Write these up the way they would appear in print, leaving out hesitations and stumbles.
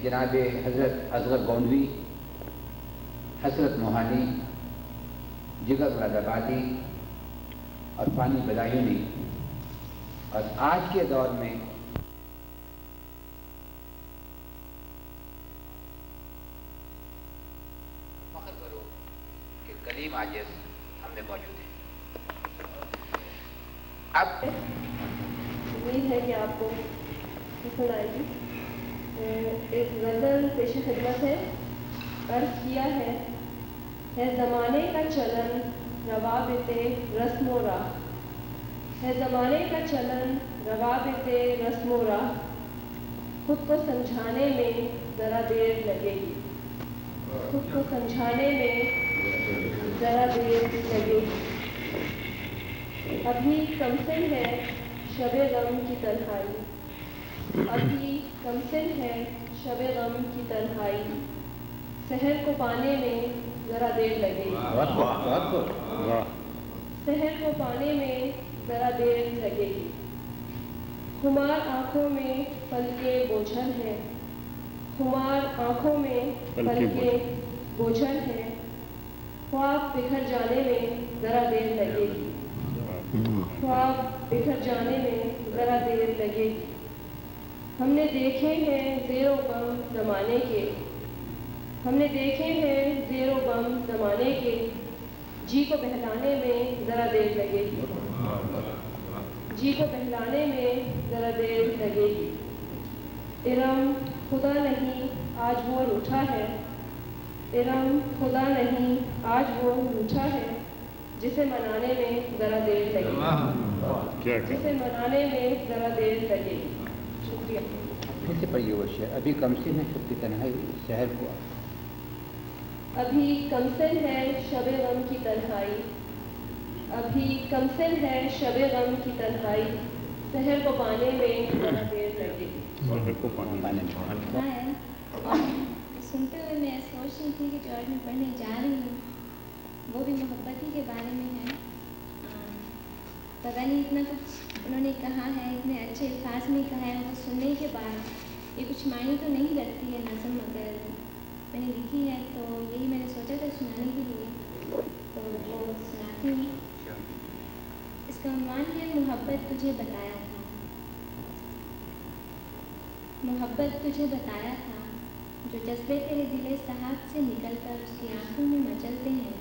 جناب حضرت اصغر گونڈوی، حسرت موہانی، جگر رادآبادی اور فانی بدایونی، اور آج کے دور میں فخر کرو کہ کلیم عاجز ہم میں موجود ہے۔ اب امید ہے کہ آپ کو پسند آئے گی۔ ایک غزل پیش خدمت ہے۔ عرض کیا ہے زمانے کا چلن روابط رسم و راہ، ہے زمانے کا چلن روابط رسم و راہ، خود کو سمجھانے میں ذرا دیر لگے گی، خود کو سمجھانے میں ذرا دیر لگے گی۔ ابھی کمسن ہے شب غم کی تنہائی، ابھی کمسن ہے شب غم کی تنہائی، سحر کو پانے میں ذرا دیر لگے گی، سحر کو پانے میں ذرا دیر لگے گی۔ خمار آنکھوں میں پلکے بوجھل ہے، خمار آنکھوں میں پلکے بوجھل ہے، خواب بکھر جانے میں ذرا دیر لگے گی، خواب بکھر جانے میں ذرا دیر لگے گی۔ ہم نے دیکھے ہیں زیر و بم زمانے کے، ہم نے دیکھے ہیں زیر و بم زمانے کے، جی کو بہلانے میں ذرا دیر لگے گی، جی کو بہلانے میں ذرا دیر لگے گی۔ ارم خدا نہیں آج وہ روٹھا ہے، ارم خدا نہیں آج وہ روٹھا ہے، جسے منانے میں ذرا دیر لگے گی، جسے منانے میں ذرا دیر لگے گی۔ شکریہ۔ پھر سے پڑھیے وہ شعر۔ ابھی کمسن ہے شب کی تنہائی، شہر کو ابھی کمسن ہے شب غم کی تنہائی، ابھی کمسن ہے شب غم کی تنہائی، سحر کو پانے میں ذرا دیر لگے گی۔ سحر کو پانے میں سنتے ہوئے میں سوچ رہی تھی کہ جو آج میں پڑھنے جا رہی ہوں وہ بھی محبت ہی کے بارے میں ہے۔ پتہ نہیں اتنا کچھ انہوں نے کہا ہے، اتنے اچھے الفاظ میں کہا ہے، وہ سننے کے بعد یہ کچھ معنی تو نہیں رکھتی ہے نظم، اگر میں نے لکھی ہے تو یہی میں نے سوچا تھا سنانے کے لیے، تو وہ سناتی ہوں۔ اس کا عنوان ہے محبت تجھے بتایا تھا۔ محبت تجھے بتایا تھا، جو جذبے تیرے دل صحاب سے نکل کر اس کی آنکھوں میں مچلتے ہیں،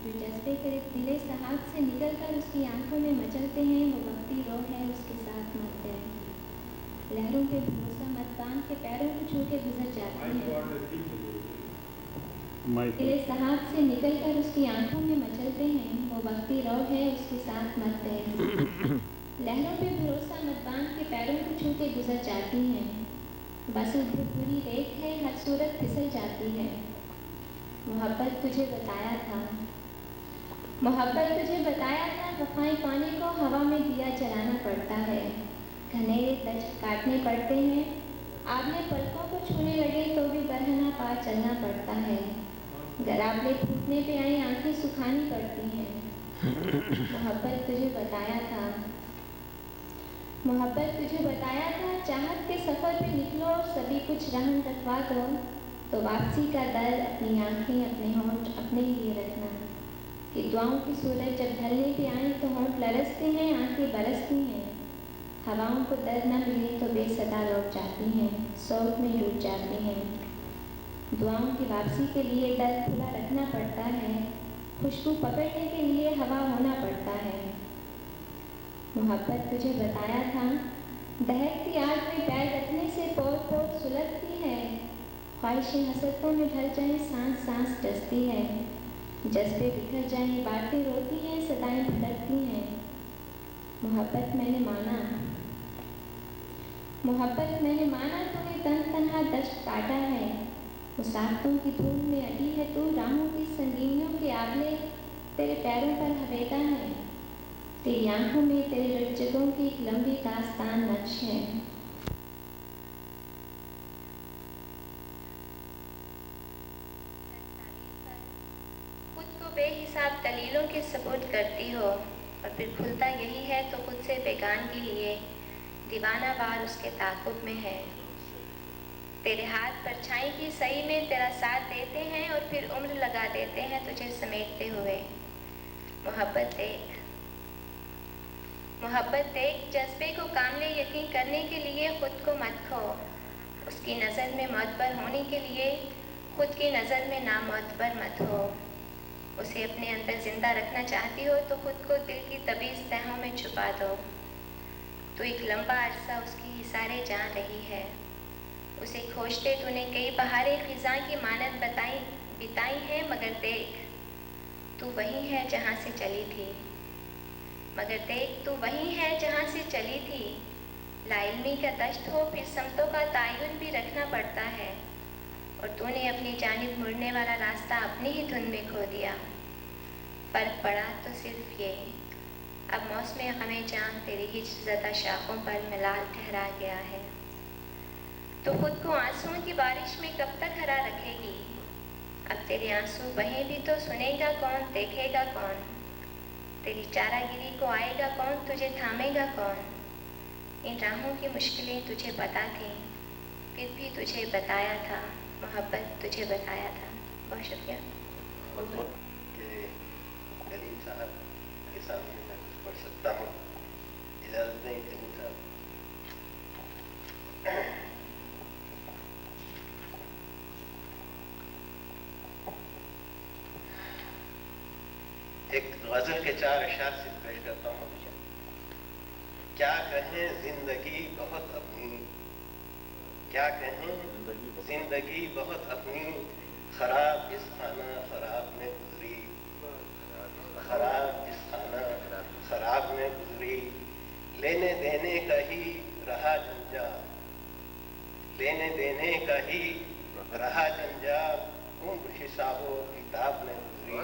جو جذبے تیرے دل صحاب سے نکل کر اس کی آنکھوں میں مچلتے ہیں، وہ وقتی روح ہے اس کے ساتھ مرتے ہیں، لہروں پہ بھروسہ مت باندھ کے پیروں کو چھو کے گزر جاتی ہیں، دل صحاب سے نکل کر اس کی آنکھوں میں مچلتے ہیں، وہ وقتی روح ہے اس کے ساتھ مرتے ہیں، لہروں پہ بھروسہ مت باندھ کے پیروں کو چھو کے گزر جاتی ہیں، بس پوری ریت ہے ہر صورت پھسل جاتی ہے۔ محبت تجھے بتایا تھا، محبت تجھے بتایا تھا، وفائیں پانے کو ہوا میں دیا جلانا پڑتا ہے، گھنیرے دشت کاٹنے پڑتے ہیں، آبلے پلکوں کو چھونے لگے تو بھی برہنہ پا چلنا پڑتا ہے، گرابلے پھوٹنے پہ آئیں آنکھیں سکھانی پڑتی ہیں۔ محبت تجھے بتایا تھا، محبت تجھے بتایا تھا، چاہت کے سفر پہ نکلو اور سبھی کچھ رہن رکھوا دو، تو واپسی کا در اپنی آنکھیں اپنے ہونٹ اپنے لیے رکھنا، کہ دعاؤں کی سورج جب ڈھلنے پہ آئیں تو ہونٹ لرزتے ہیں، آنکھیں برستی ہیں، ہواؤں کو در نہ ملے تو بے صدا لوٹ جاتی ہیں، سوگ میں ڈوب جاتی ہیں، دعاؤں کی واپسی کے لیے در کھلا رکھنا پڑتا ہے، خوشبو پکڑنے کے لیے ہوا ہونا پڑتا ہے۔ محبت تجھے بتایا تھا، دہکتی آگ میں پیر رکھنے سے پور پور سلگتی ہے، خواہشیں حسرتوں میں ڈھل جائیں سانس سانس ڈستی ہے، جذبے بکھر جائیں باتیں روتی ہیں صدائیں بھٹکتی ہیں۔ محبت میں نے مانا، محبت میں نے مانا تو نے تن تنہا دشت کاٹا ہے، مسافتوں کی دھول میں اٹی ہے تو، راہوں کی سنگینیوں کے آبلے تیرے پیروں پر ہویدا ہے، تیری آنکھوں میں تیرے رجگوں کی ایک لمبی داستان نقش ہے۔ خود کو بے حساب دلیلوں کے سپرد کرتی ہو، اور پھر کھلتا یہی ہے تو خود سے بیگانگی لیے دیوانہ وار اس کے تعاقب میں ہے۔ تیرے ہاتھ پرچھائی کی صحیح میں تیرا ساتھ دیتے ہیں اور پھر عمر لگا دیتے ہیں تجھے سمیٹتے ہوئے۔ محبت دیکھ جذبے کو کامل یقین کرنے کے لیے خود کو مت کھو۔ اس کی نظر میں معتبر ہونے کے لیے خود کی نظر میں نامعتبر مت ہو۔ اسے اپنے اندر زندہ رکھنا چاہتی ہو تو خود کو دل کی طویل تہوں میں چھپا دو۔ تو ایک لمبا عرصہ اس کی حصارے جان رہی ہے۔ اسے کھوجتے تو نے کئی بہاریں خزاں کی مانند بتائی ہیں، مگر دیکھ تو وہی ہے جہاں سے چلی تھی۔ لا علمی کا دشت ہو پھر سمتوں کا تعین بھی رکھنا پڑتا ہے، اور تو نے اپنی جانب مڑنے والا راستہ اپنی ہی دھن میں کھو دیا۔ فرق پڑا تو صرف یہ، اب موسم غم جان تیری ہجر زدہ شاخوں پر ملال ٹھہرا گیا ہے۔ تو خود کو آنسوؤں کی بارش میں کب تک ہرا رکھے گی؟ اب تیرے آنسو بہیں بھی تو سنے گا کون، دیکھے گا کون؟ تیری چارہ گیری کو آئے گا کون، تجھے تھامے گا کون؟ ان راہوں کی مشکلیں تجھے پتہ تھیں، پھر بھی تجھے بتایا تھا، محبت تجھے بتایا تھا۔ بہت شکریہ۔ کہ کلیم صاحب کے سامنے میں کچھ پڑھ سکتا ہوں، اجازت نہیں کلیم صاحب؟ ایک غزل کے 4 اشعار سے پیش کرتا ہوں۔ کیا کہیں زندگی بہت اپنی، کیا کہیں زندگی بہت اپنی، خراب اس خانہ خراب میں گزری، خراب اس خانہ خراب میں گزری، لینے دینے کا ہی رہا جنجال، لینے دینے کا ہی رہا جنجال، عمر حساب و کتاب میں گزری،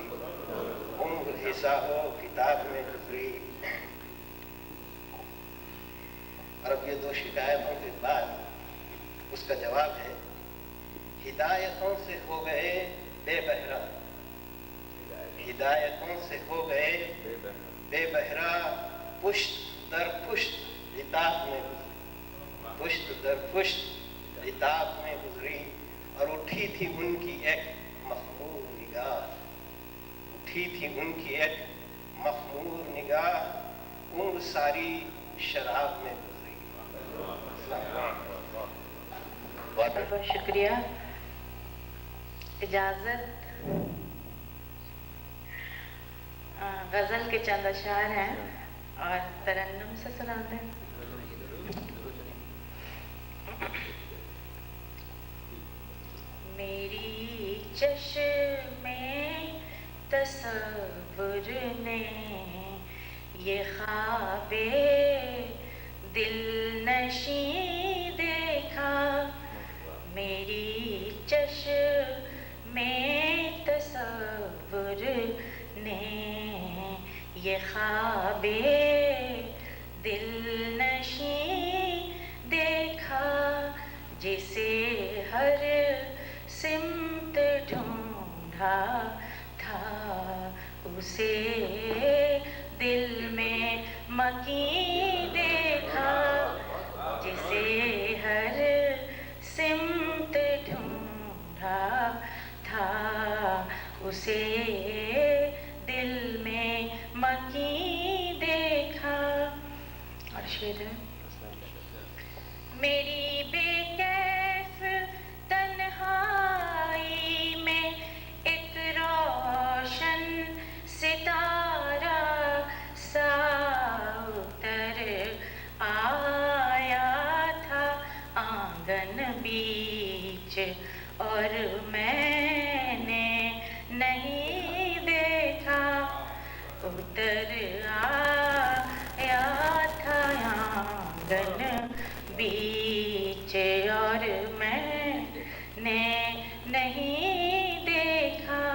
عمر حساب و کتاب میں گزری۔ اور اب یہ 2 شکایتوں کے بعد اس کا جواب ہے، ہدایتوں سے ہو گئے بے بہرا، ہدایتوں سے ہو گئے بے بہرا، پشت در پشت عتاب میں گزری، پشت در پشت عتاب میں گزری، اور اٹھی تھی ان کی ایک مخمور نگاہ، اٹھی تھی ان کی ایک مخمور نگاہ، عمر ساری شراب میں گزری۔ بہت بہت شکریہ۔ اجازت، غزل کے چند اشعار ہیں اور ترنم سے سنا دیں۔ میری چشم تصور نے یہ خواب دل نشیں دیکھا، میری چشم تصور نے یہ خواب دل نشیں دیکھا، جسے ہر سمت ڈھونڈا تھا، اسے دل میں مکیں دیکھا، جسے ہر سمت ڈھونڈا تھا، اسے دل میں مکیں دیکھا۔ اور شعر ہے، میری بے کیف تنہائی میں ایک روشن ستارہ سا اتر آیا تھا آنگن بیچ، اور میں نے نہیں دیکھا، اتر آیا تھا آنگن بیچ، اور میں نے نہیں دیکھا،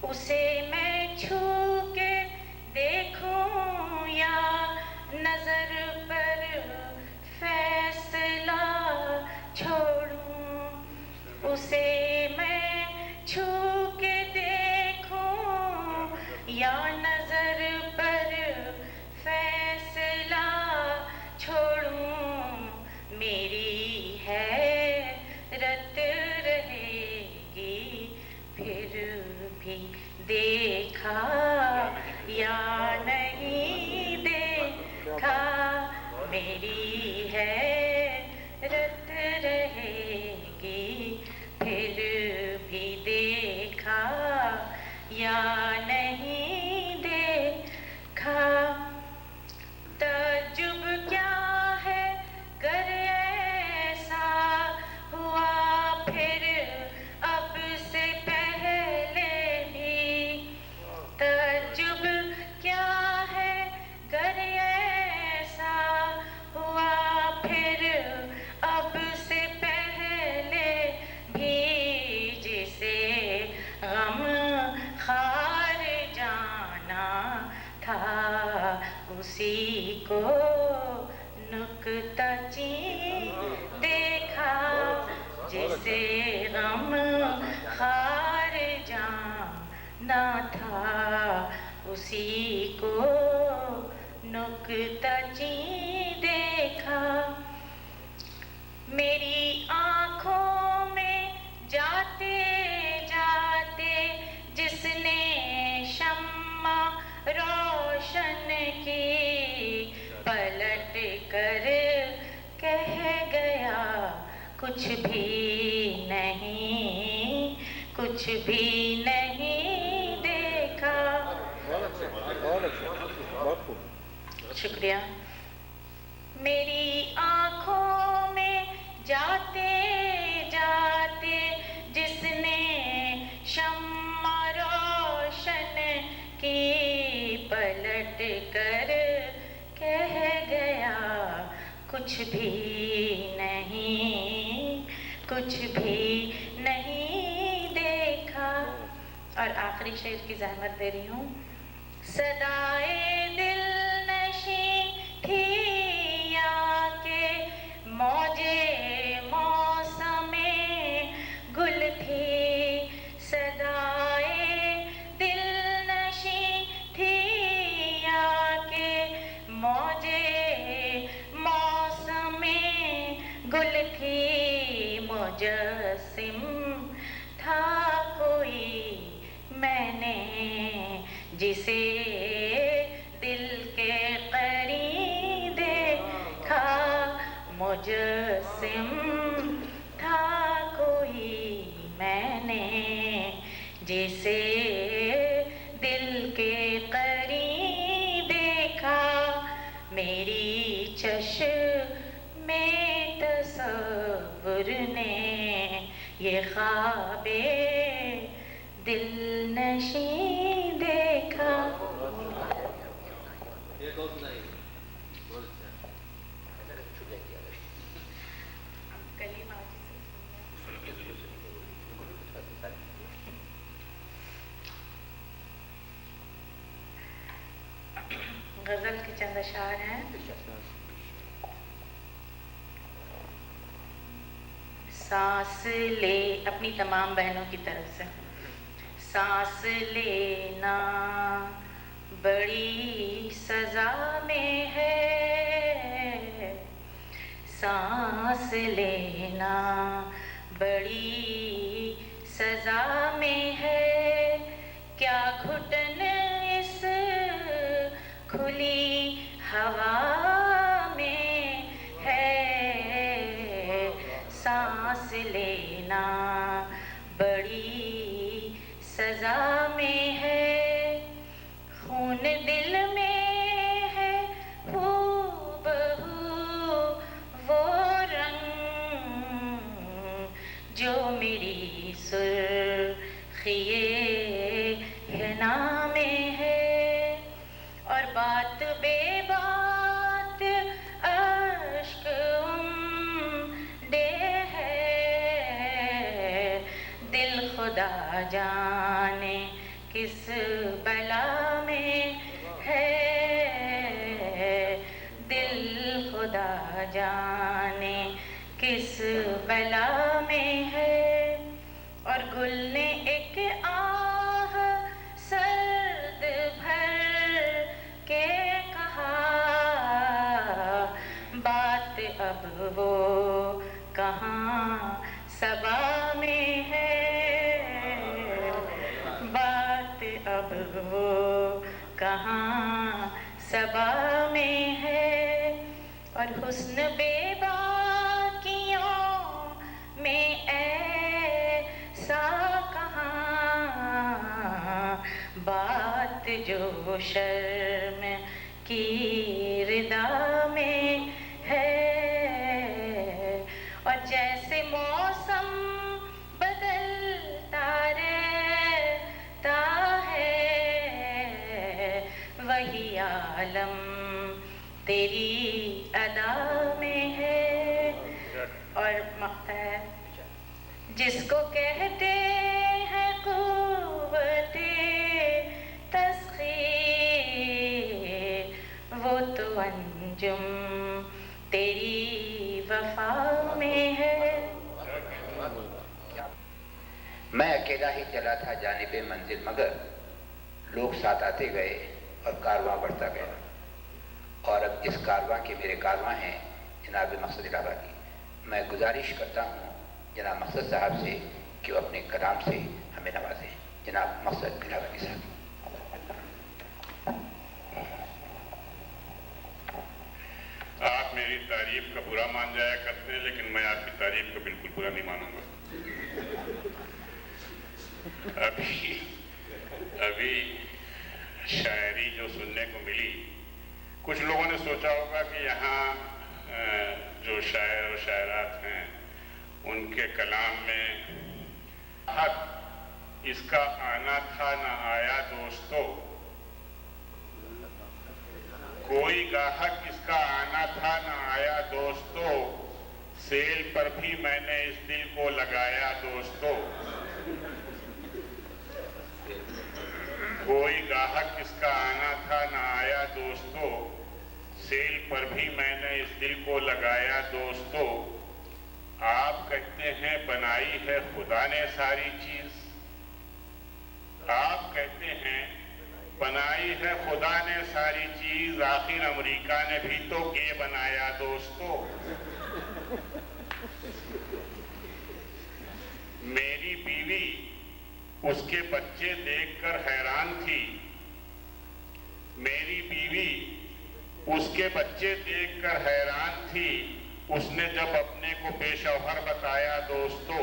اسے میں چھو کے دیکھوں یا نظر پر فیصلہ چھوڑوں، اسے میں چھو کے دیکھوں یا نظر پر فیصلہ چھوڑوں، میری ہے رہے گی پھر بھی دیکھا یا نہیں دیکھا. تعجب کیا ہے گر ایسا ہوا پھر اب سے پہلے بھی. تعجب کیا ہے گر ایسا ہوا پھر اب سے پہلے بھی. جسے غم خار جانا تھا اسی کو نکتہ چین دیکھا. جسے غم خار جانا تھا اسی کو نکتہ چین دیکھا. میری آنکھوں میں جاتے جاتے جس نے شمع روشن کی پلٹ کر کہہ گیا کچھ بھی نہیں کچھ بھی نہیں دیکھا. شکریہ. میری آنکھوں میں جاتے جاتے جس نے شمع روشن کی پلٹ کر کہہ گیا کچھ بھی نہیں کچھ بھی نہیں دیکھا. اور آخری شعر کی زحمت دے رہی ہوں. صدائے دل نشیں تھی یا کہ موجے موسم گل تھی. صدائے دل نشیں تھی یا کہ موجے موسم گل تھی. مجسم تھا کوئی میں نے جسے دل کے قریب دیکھا. مجسم تھا کوئی میں نے جسے دل کے قریب دیکھا. میری چشم تصور نے یہ خواب دل نشیں دیکھا. غزل کے چند اشعار ہیں. سانس لے اپنی تمام بہنوں کی طرف سے. سانس لینا بڑی سزا میں ہے. سانس لینا بڑی سزا میں ہے. کیا گھٹن اس کھلی ہوا میں ہے. سانس لینا بڑی سزا میں ہے. خون دل میں ہے ہو بہو وہ رنگ جو میری سرخی حنا میں ہے. اور بات بے بات اشک دے ہے. دل خدا جانے کس بلا میں ہے. دل خدا جانے کس بلا میں ہے. اور گل نے ایک آہ سرد بھر کے کہا بات اب وہ کہاں صبا میں ہے. بات اب وہ کہاں صبا میں ہے. اور حسن بے باکیوں جو شرم کی ردا میں ہے، اور جیسے موسم بدلتا رہتا ہے، وہی عالم تیری ادا میں ہے۔ اور مقطع ہے، جس کو کہتے ہیں قوت تسخیر، وہ تو انجم تیری وفا میں ہے۔ میں اکیلا ہی چلا تھا جانب منزل، مگر لوگ ساتھ آتے گئے اور کارواں بڑھتا گیا، اور اب اس کارواں کے میرے کارواں ہیں جناب مقصد الہی۔ میں گزارش کرتا ہوں جناب مقصد صاحب سے کہ وہ اپنے کلام سے ہمیں نوازیں۔ جناب مقصد الہی صاحب۔ آپ میری تعریف کا برا مان جایا کرتے ہیں، لیکن میں آپ کی تعریف کا بالکل برا نہیں مانوں گا۔ ابھی شاعری جو سننے کو ملی، کچھ لوگوں نے سوچا ہوگا کہ یہاں جو شاعر اور شاعرات ہیں ان کے کلام میں حق اس کا آنا تھا نہ آیا دوستو، کوئی گاہک اس کا آنا تھا نہ آیا دوستو، سیل پر بھی میں نے اس دل کو لگایا دوستو، کوئی گاہک اس کا آنا تھا نہ آیا دوستو، سیل پر بھی میں نے اس دل کو لگایا دوستو، آپ کہتے ہیں بنائی ہے خدا نے ساری چیز، آپ کہتے ہیں بنائی ہے خدا نے ساری چیز، آخر امریکہ نے بھی تو گے بنایا دوستو، میری بیوی اس کے بچے دیکھ کر حیران تھی، میری بیوی اس کے بچے دیکھ کر حیران تھی، اس نے جب اپنے کو بے شوہر بتایا دوستو،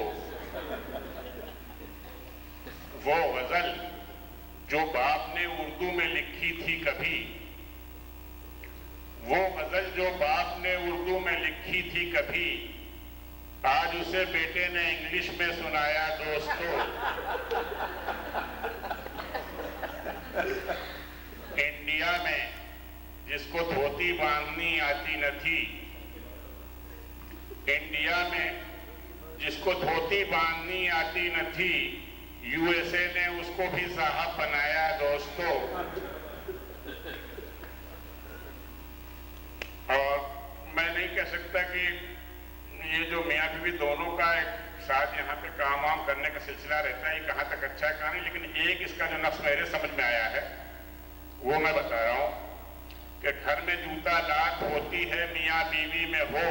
وہ غزل جو باپ نے اردو میں لکھی تھی کبھی، وہ غزل جو باپ نے اردو میں لکھی تھی کبھی، آج اسے بیٹے نے انگلش میں سنایا دوستو، انڈیا میں جس کو دھوتی باندھنی آتی نہ تھی، انڈیا میں جس کو دھوتی باندھنی آتی نہ تھی، یو ایس اے نے اس کو بھی صاحب بنایا دوستو، اور میں نہیں کہہ سکتا کہ یہ جو میاں بیوی دونوں کا ایک ساتھ یہاں پہ کام وام کرنے کا سلسلہ رہتا ہے، یہ کہاں تک اچھا ہے کہاں نہیں، لیکن ایک اس کا جو نقص میرے سمجھ میں آیا ہے وہ میں بتا رہا ہوں کہ گھر میں جوتا لات ہوتی ہے میاں بیوی میں ہو،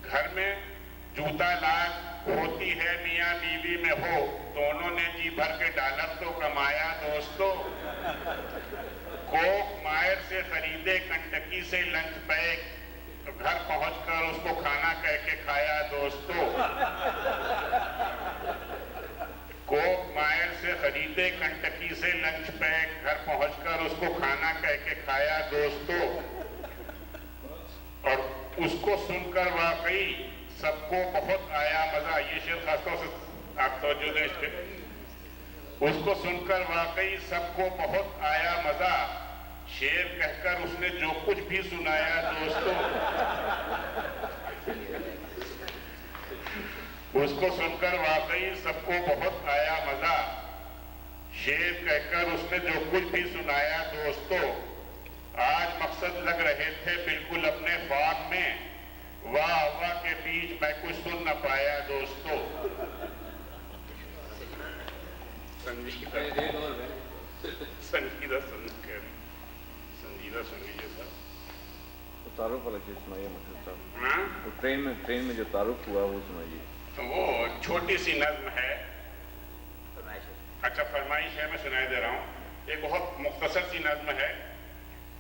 گھر میں جوتا لات ہوتی ہے میاں بیوی میں ہو، دونوں نے جی بھر کے ڈالر تو کمایا دوستو، کوک مائر سے خریدے کنٹکی سے لنچ پیک، تو گھر پہنچ کر اس کو کھانا کہہ کے کھایا دوستو، کوک مائر سے خریدے کنٹکی سے لنچ پیک، گھر پہنچ کر اس کو کھانا کہہ کے کھایا دوستو، اور اس کو سن کر واقعی سب کو بہت آیا مزہ، یہ شعر خاص طور سے آپ توجہ دیں اس پہ، اس کو سن کر واقعی سب کو بہت آیا مزہ، شعر کہہ کر اس نے جو کچھ بھی سنایا دوستو، اس کو سن کر واقعی سب کو بہت آیا مزہ، شعر کہہ کر اس نے جو کچھ بھی سنایا دوستو، آج مقصد لگ رہے تھے بالکل اپنے خواب میں، واہ واہ کے بیچ میں کچھ سن نہ پایا دوستو، سنجیدہ سن لیجیے صاحب، تعارف والا چیز سنائیے مقصد صاحب، وہ ٹرین میں جو تعارف ہوا وہ سنائیے۔ وہ چھوٹی سی نظم ہے، اچھا فرمائش ہے، میں سنائی دے رہا ہوں، ایک بہت مختصر سی نظم ہے،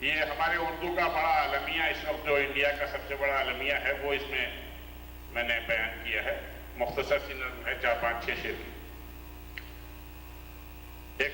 یہ ہمارے اردو کا بڑا عالمیہ اس وقت جو انڈیا کا سب سے بڑا عالمیہ ہے وہ اس میں نے بیان کیا ہے، مختصر سی نظم ہے، 4-5-6 شعر کی۔ ایک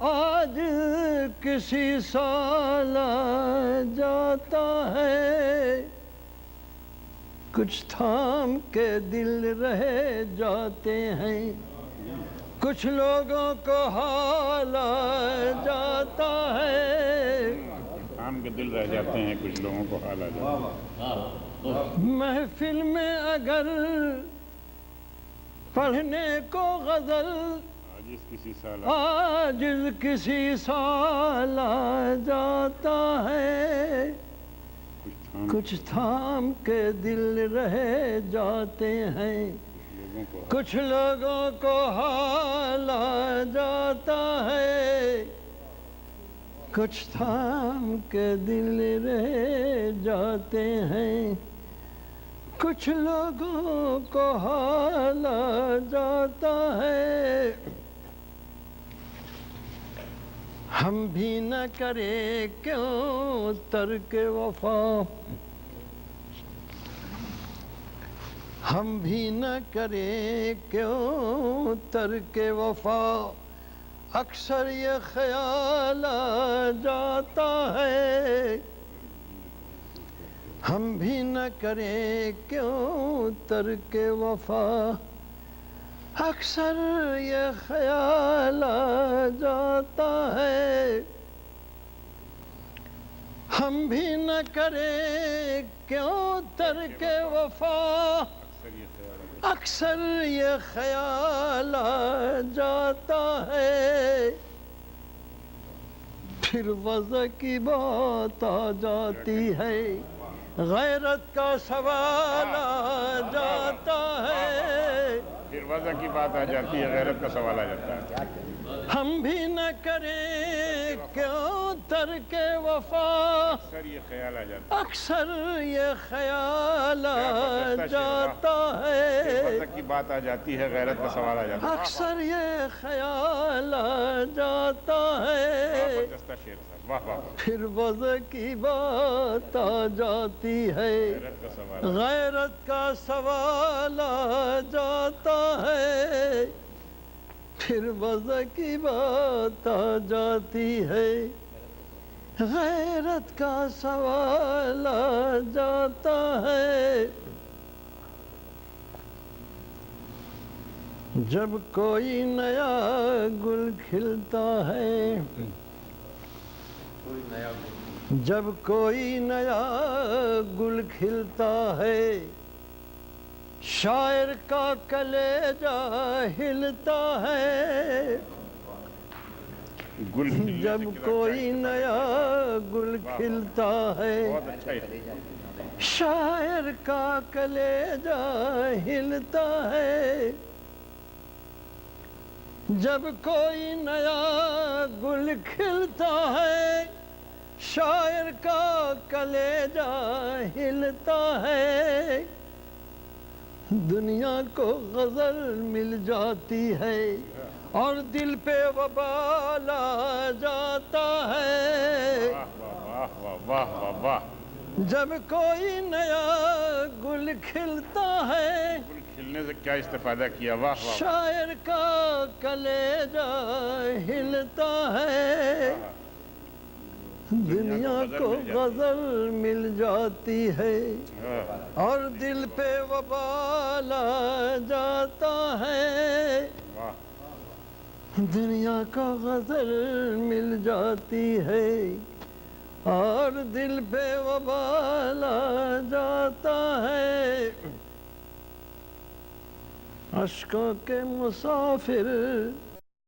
آج کسی سال جاتا ہے، کچھ تھام کے دل رہ جاتے ہیں، کچھ لوگوں کو حال جاتا ہے، تھام کے دل رہ جاتے ہیں، کچھ لوگوں کو حال آ جاتا ہے۔ محفل میں اگر پڑھنے کو غزل عاجز کسی سال جاتا ہے، کچھ تھام کے دل رہ جاتے ہیں، کچھ لوگوں کو حال جاتا ہے، کچھ تھام کے دل رہ جاتے ہیں، کچھ لوگوں کو حال جاتا ہے۔ ہم بھی نہ کرے کیوں ترک وفا، ہم بھی نہ کرے کیوں ترک وفا، اکثر یہ خیال آ جاتا ہے، ہم بھی نہ کرے کیوں ترک وفا، اکثر یہ خیال آ جاتا ہے، ہم بھی نہ کرے کیوں ترک وفا، اکثر یہ خیال آ جاتا ہے، پھر وضع کی بات آ جاتی ہے، غیرت کا سوال آ جاتا ہے، پھر وضع کی بات آ جاتی ہے، غیرت کا سوال آ جاتا ہے۔ ہم بھی نہ کریں کیوں ترک وفا، اکثر یہ خیال آ جاتا ہے، اکثر یہ خیال آ جاتا ہے، وضع کی بات آ جاتی ہے، غیرت کا سوال آ جاتا ہے، اکثر یہ خیال آ جاتا ہے، واہ واہ، پھر وضع کی بات آ جاتی ہے، غیرت کا سوال آ جاتا ہے، پھر وضع کی بات آ جاتی ہے، غیرت کا سوال آ جاتا ہے۔ جب کوئی نیا گل کھلتا ہے، جب کوئی نیا گل کھلتا ہے، شاعر کا کلیجہ ہلتا ہے، جب کوئی نیا گل کھلتا ہے، شاعر کا کلیجہ ہلتا ہے، جب کوئی نیا گل کھلتا ہے، شاعر کا کلیجہ ہلتا ہے، دنیا کو غزل مل جاتی ہے اور دل پہ وبال آ جاتا ہے، جب کوئی نیا گل کھلتا ہے، کھلنے سے کیا استفادہ کیا، واہ واہ، شاعر کا کلیجہ ہلتا ہے، دنیا کو غزل مل جاتی ہے اور دل پہ وبال آ جاتا ہے، دنیا کو غزل مل جاتی ہے اور دل پہ وبال آ جاتا ہے، اشکوں کے مسافر